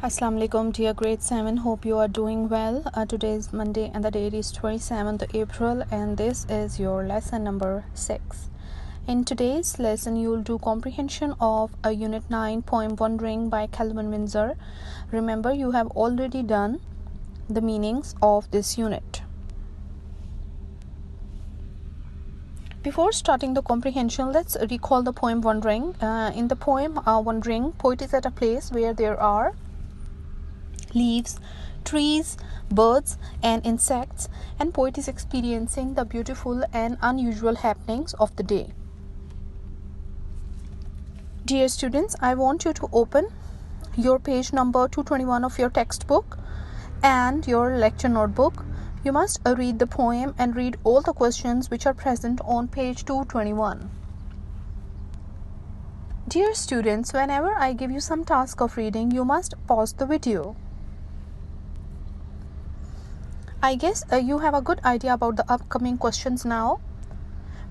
Assalamu alaikum dear grade 7, hope you are doing well. Today is Monday and the date is 27th April and this is your lesson number 6. In today's lesson you will do comprehension of a unit 9 poem Wandering by Calvin Windsor. Remember, you have already done the meanings of this unit. Before starting the comprehension, let's recall the poem Wandering. In the poem Wandering, poet is at a place where there are leaves, trees, birds and insects, and poet is experiencing the beautiful and unusual happenings of the day. Dear students, I want you to open your page number 221 of your textbook and your lecture notebook. You must read the poem and read all the questions which are present on page 221. Dear students, whenever I give you some task of reading, you must pause the video. I guess you have a good idea about the upcoming questions now.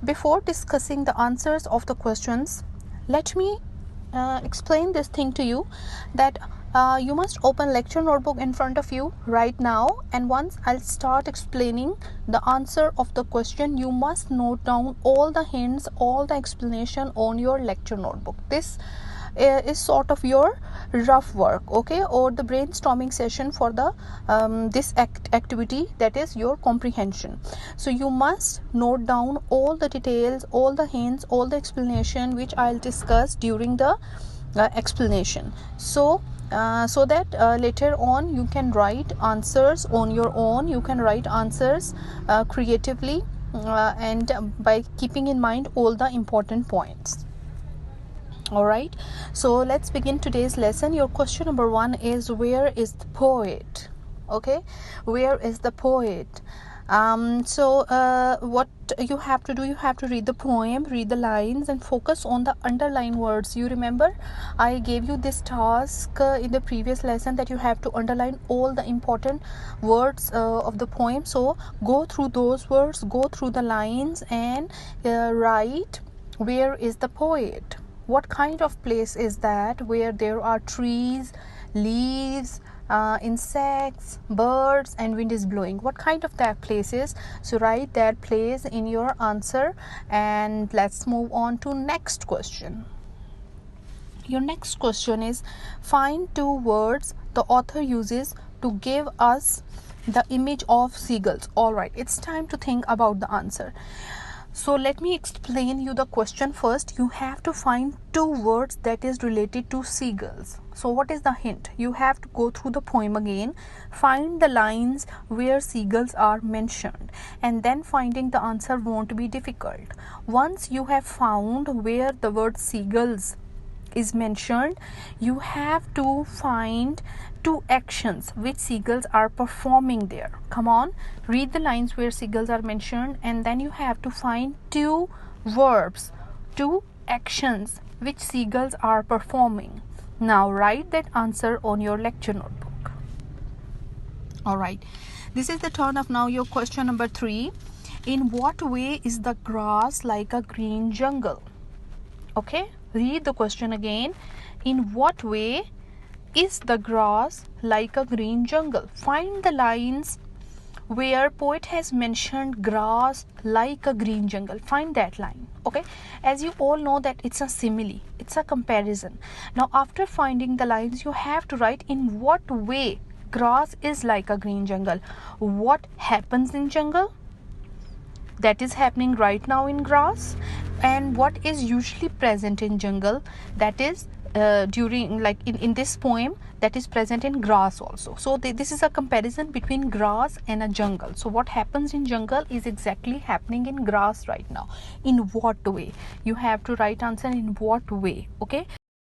Before discussing the answers of the questions, let me explain this thing to you that you must open lecture notebook in front of you right now, and once I'll start explaining the answer of the question, you must note down all the hints, all the explanation on your lecture notebook. This is sort of your rough work, okay, or the brainstorming session for the this activity, that is your comprehension. So you must note down all the details, all the hints, all the explanation which I'll discuss during the explanation, so that later on you can write answers on your own. You can write answers creatively and by keeping in mind all the important points. Alright, so let's begin today's lesson. Your question number 1 is, where is the poet? Okay, where is the poet? What you have to do, you have to read the poem, read the lines and focus on the underlined words. You remember I gave you this task in the previous lesson that you have to underline all the important words of the poem. So go through those words, go through the lines and write, where is the poet? What kind of place is that where there are trees, leaves, insects, birds and wind is blowing? What kind of that place is? So write that place in your answer, and let's move on to next question. Your next question is, find 2 words the author uses to give us the image of seagulls. Alright, it's time to think about the answer. So let me explain you the question first. You have to find 2 words that is related to seagulls. So what is the hint? You have to go through the poem again, find the lines where seagulls are mentioned, and then finding the answer won't be difficult. Once you have found where the word seagulls is mentioned, you have to find 2 actions which seagulls are performing there. Come on, read the lines where seagulls are mentioned, and then you have to find 2 verbs, 2 actions which seagulls are performing. Now write that answer on your lecture notebook. Alright, this is the turn of now your question number 3. In what way is the grass like a green jungle? Okay, read the question again. In what way is the grass like a green jungle? Find the lines where poet has mentioned grass like a green jungle. Find that line. Okay, as you all know that it's a simile, it's a comparison. Now after finding the lines, you have to write in what way grass is like a green jungle. What happens in jungle that is happening right now in grass, and what is usually present in jungle that is during, like in this poem, that is present in grass also. So this is a comparison between grass and a jungle. So what happens in jungle is exactly happening in grass right now. In what way? You have to write answer in what way. Okay,